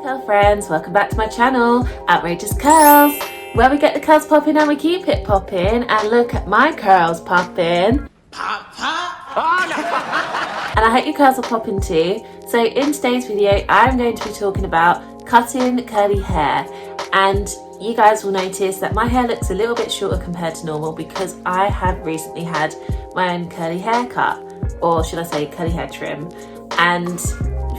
Curl friends, welcome back to my channel, Outrageous Curls, where we get the curls popping and we keep it popping. And look at my curls popping. Pop, pop. Oh, no. And I hope your curls are popping too. So in today's video, I'm going to be talking about cutting curly hair. And you guys will notice that my hair looks a little bit shorter compared to normal because I have recently had my own curly haircut, or should I say curly hair trim. And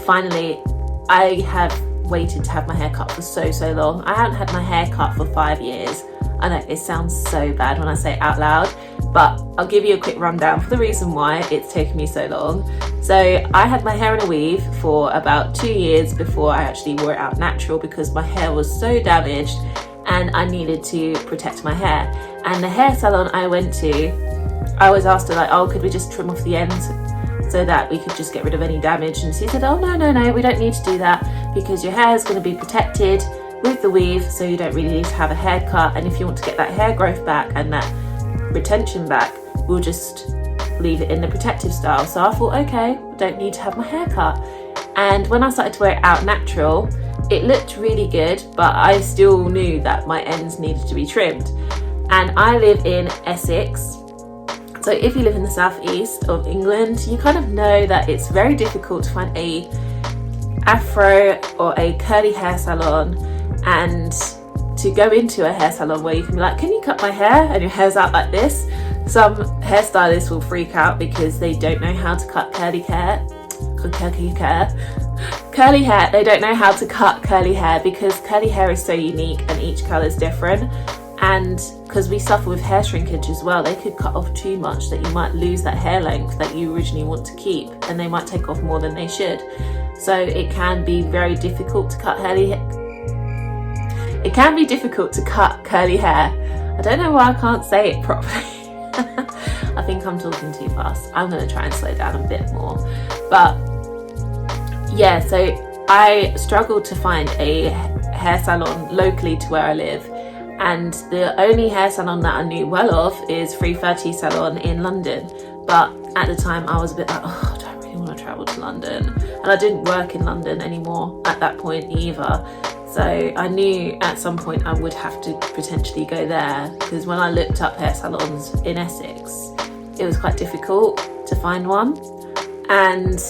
finally, I have waited to have my hair cut for so long. I haven't had my hair cut for 5 years. I know it sounds so bad when I say it out loud, but I'll give you a quick rundown for the reason why it's taken me so long. So I had my hair in a weave for about 2 years before I actually wore it out natural because my hair was so damaged and I needed to protect my hair. And the hair salon I went to, I was asked her like, oh, could we just trim off the ends so that we could just get rid of any damage? And she said, oh no, we don't need to do that because your hair is going to be protected with the weave, so you don't really need to have a haircut. And if you want to get that hair growth back and that retention back, we'll just leave it in the protective style. So I thought, okay, don't need to have my hair cut. And when I started to wear it out natural, it looked really good, but I still knew that my ends needed to be trimmed. And I live in Essex. So if you live in the southeast of England, you kind of know that it's very difficult to find a afro or a curly hair salon, and to go into a hair salon where you can be like, can you cut my hair? And your hair's out like this. Some hairstylists will freak out because they don't know how to cut curly hair. Curly hair, they don't know how to cut curly hair because curly hair is so unique and each colour is different. And because we suffer with hair shrinkage as well, they could cut off too much that you might lose that hair length that you originally want to keep, and they might take off more than they should. So it can be very difficult to cut curly hair. It can be difficult to cut curly hair. I don't know why I can't say it properly. I think I'm talking too fast. I'm going to try and slow down a bit more. But yeah, so I struggled to find a hair salon locally to where I live. And the only hair salon that I knew well of is 330 Salon in London. But at the time I was a bit like, oh, I don't really want to travel to London. And I didn't work in London anymore at that point either. So I knew at some point I would have to potentially go there, because when I looked up hair salons in Essex, it was quite difficult to find one. And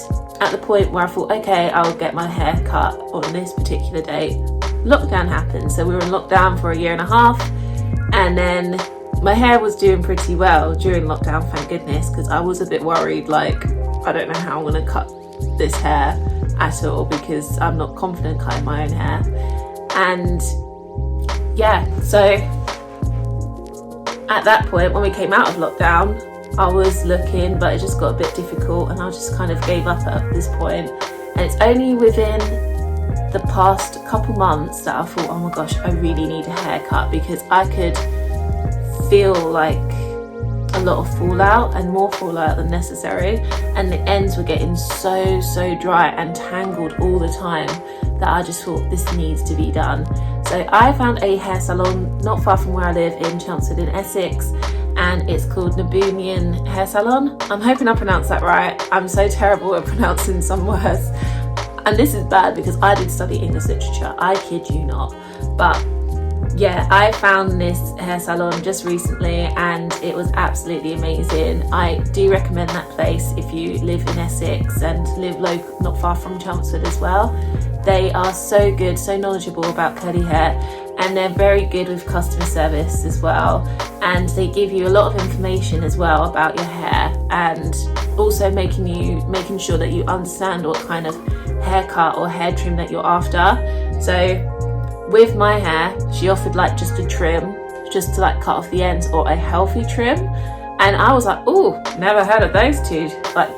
at the point where I thought, okay, I'll get my hair cut on this particular date, lockdown happened. So we were in lockdown for 1.5 years, and then my hair was doing pretty well during lockdown, thank goodness, because I was a bit worried, like, I don't know how I'm going to cut this hair at all because I'm not confident cutting my own hair. And yeah, so at that point when we came out of lockdown, I was looking, but it just got a bit difficult and I just kind of gave up at this point. And it's only within the past couple months that I thought, oh my gosh, I really need a haircut, because I could feel like a lot of fallout, and more fallout than necessary, and the ends were getting so dry and tangled all the time that I just thought this needs to be done. So I found a hair salon not far from where I live in Chelmsford in Essex, and it's called Nabunian Hair Salon. I'm hoping I pronounced that right. I'm so terrible at pronouncing some words, and this is bad because I did study English literature, I kid you not. But yeah, I found this hair salon just recently and it was absolutely amazing. I do recommend that place if you live in Essex and live local, not far from Chelmsford as well. They are so good, so knowledgeable about curly hair, and they're very good with customer service as well. And they give you a lot of information as well about your hair, and also making sure that you understand what kind of haircut or hair trim that you're after. So with my hair, she offered like just a trim, just to like cut off the ends, or a healthy trim. And I was like, oh, never heard of those two, like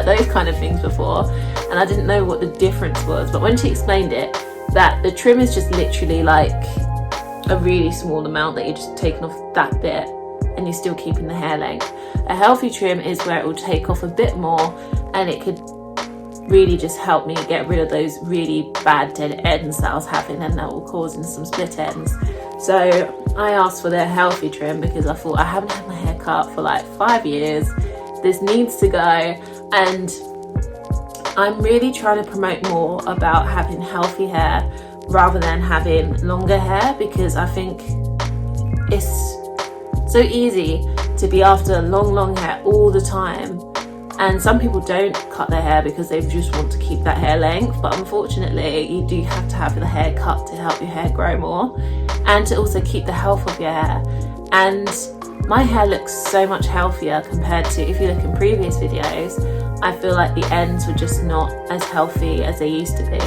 those kind of things before. And I didn't know what the difference was. But when she explained it, that the trim is just literally like a really small amount that you're just taking off that bit and you're still keeping the hair length. A healthy trim is where it will take off a bit more, and it could really just help me get rid of those really bad dead ends that I was having and that were causing some split ends. So I asked for their healthy trim because I thought, I haven't had my hair cut for like 5 years, this needs to go. And I'm really trying to promote more about having healthy hair rather than having longer hair, because I think it's so easy to be after long hair all the time. And some people don't cut their hair because they just want to keep that hair length, but unfortunately you do have to have the hair cut to help your hair grow more and to also keep the health of your hair. And my hair looks so much healthier compared to, if you look in previous videos, I feel like the ends were just not as healthy as they used to be.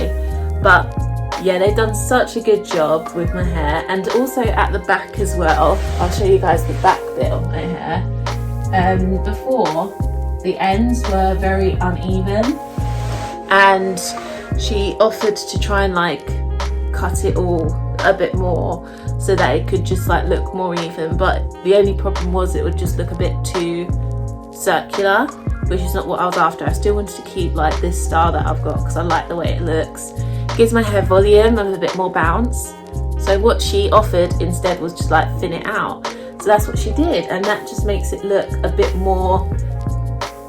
But yeah, they've done such a good job with my hair, and also at the back as well. I'll show you guys the back bit of my hair. Before, the ends were very uneven, and she offered to try and like cut it all a bit more so that it could just like look more even, but the only problem was it would just look a bit too circular, which is not what I was after. I still wanted to keep like this style that I've got because I like the way it looks. It gives my hair volume and a bit more bounce. So what she offered instead was just like thin it out. So that's what she did, and that just makes it look a bit more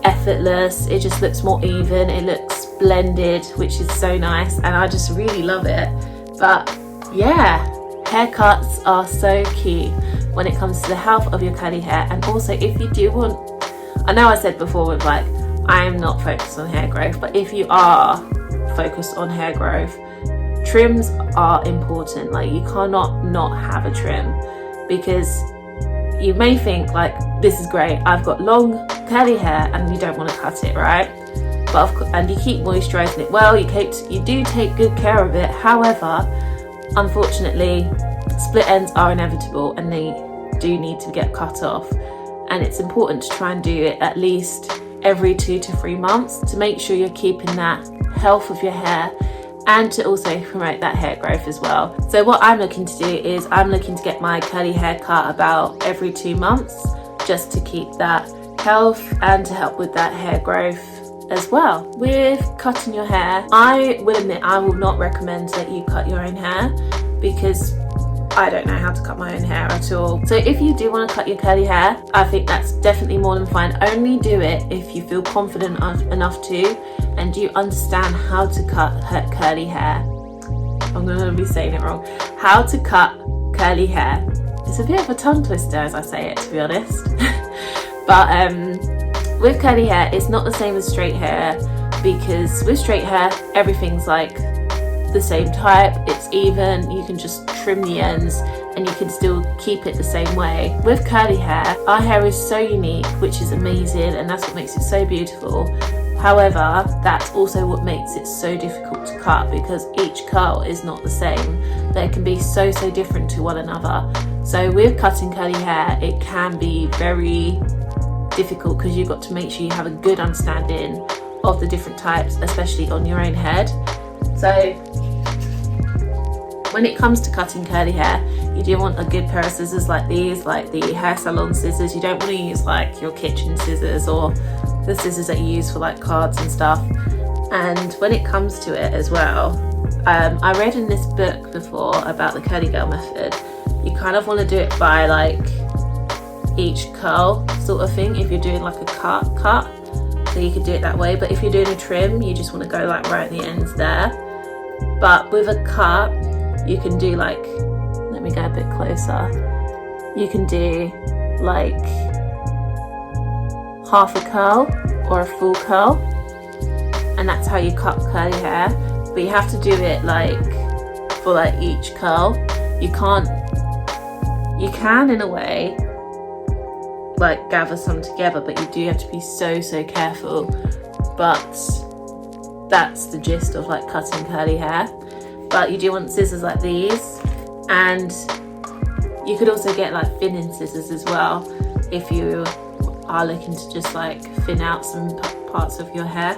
effortless. It just looks more even, it looks blended, which is so nice, and I just really love it. But yeah, haircuts are so key when it comes to the health of your curly hair. And also, if you do want, I know I said before with like, I am not focused on hair growth, but if you are focused on hair growth, trims are important. Like, you cannot not have a trim, because you may think like, this is great, I've got long curly hair and you don't want to cut it, right? But of course, and you keep moisturizing it well, you do take good care of it. However, unfortunately, split ends are inevitable and they do need to get cut off, and it's important to try and do it at least every 2 to 3 months to make sure you're keeping that health of your hair and to also promote that hair growth as well. So what I'm looking to do is I'm looking to get my curly hair cut about every 2 months, just to keep that health and to help with that hair growth as well. With cutting your hair, I will admit I will not recommend that you cut your own hair, because I don't know how to cut my own hair at all. So if you do want to cut your curly hair, I think that's definitely more than fine. Only do it if you feel confident enough to, and you understand how to cut her curly hair. I'm going to be saying it wrong. How to cut curly hair. It's a bit of a tongue twister as I say it, to be honest. But with curly hair, it's not the same as straight hair, because with straight hair, everything's like the same type, it's even, you can just trim the ends and you can still keep it the same way. With curly hair, our hair is so unique, which is amazing, and that's what makes it so beautiful. However, that's also what makes it so difficult to cut, because each curl is not the same. They can be so different to one another. So with cutting curly hair, it can be very difficult because you've got to make sure you have a good understanding of the different types, especially on your own head. So when it comes to cutting curly hair, you do want a good pair of scissors like these, like the hair salon scissors. You don't want to use like your kitchen scissors or the scissors that you use for like cards and stuff. And when it comes to it as well, I read in this book before about the curly girl method. You kind of want to do it by like each curl sort of thing, if you're doing like a cut, so you could do it that way. But if you're doing a trim, you just want to go like right at the ends there. But with a cut, you can do like, let me go a bit closer, you can do like half a curl or a full curl, and that's how you cut curly hair. But you have to do it like for like each curl. You can in a way like gather some together, but you do have to be so careful. But that's the gist of like cutting curly hair. But you do want scissors like these, and you could also get like thinning scissors as well if you are looking to just like thin out some parts of your hair.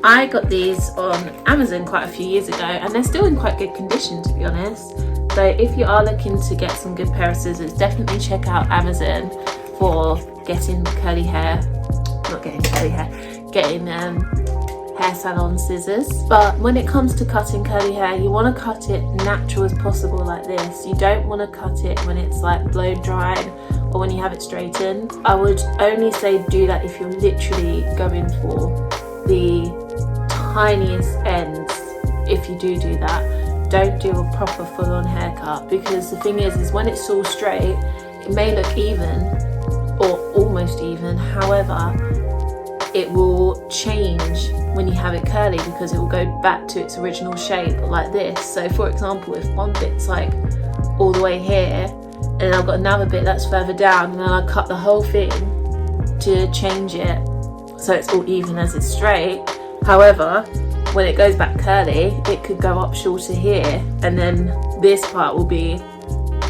I got these on Amazon quite a few years ago, and they're still in quite good condition, to be honest. So if you are looking to get some good pair of scissors, definitely check out Amazon for getting curly hair, getting hair salon scissors. But when it comes to cutting curly hair, you want to cut it natural as possible like this. You don't want to cut it when it's like blow dried or when you have it straightened. I would only say do that if you're literally going for the tiniest ends, if you do that, don't do a proper full-on haircut, because the thing is when it's all straight, it may look even or almost even, however it will change when you have it curly, because it will go back to its original shape like this. So for example, if one bit's like all the way here and then I've got another bit that's further down, and then I cut the whole thing to change it so it's all even as it's straight. However, when it goes back curly, it could go up shorter here, and then this part will be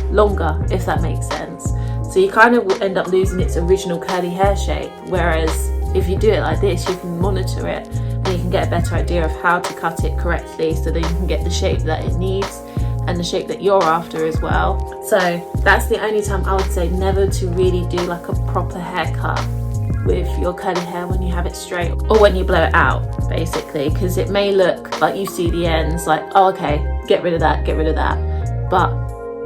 longer, if that makes sense. So you kind of will end up losing its original curly hair shape, whereas if you do it like this, you can monitor it and you can get a better idea of how to cut it correctly, so that you can get the shape that it needs and the shape that you're after as well. So that's the only time I would say never to really do like a proper haircut with your curly hair when you have it straight, or when you blow it out basically, because it may look like you see the ends like, oh okay, get rid of that, but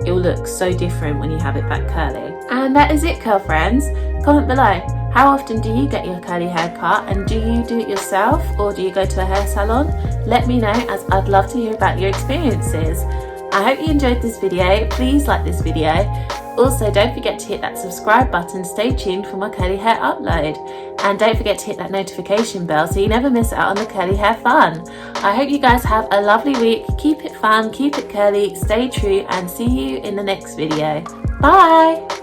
it will look so different when you have it back curly. And that is it, curl friends. Comment below, how often do you get your curly hair cut, and do you do it yourself or do you go to a hair salon? Let me know, as I'd love to hear about your experiences. I hope you enjoyed this video. Please like this video. Also, don't forget to hit that subscribe button. Stay tuned for my curly hair upload. And don't forget to hit that notification bell so you never miss out on the curly hair fun. I hope you guys have a lovely week. Keep it fun, keep it curly, stay true, and see you in the next video. Bye!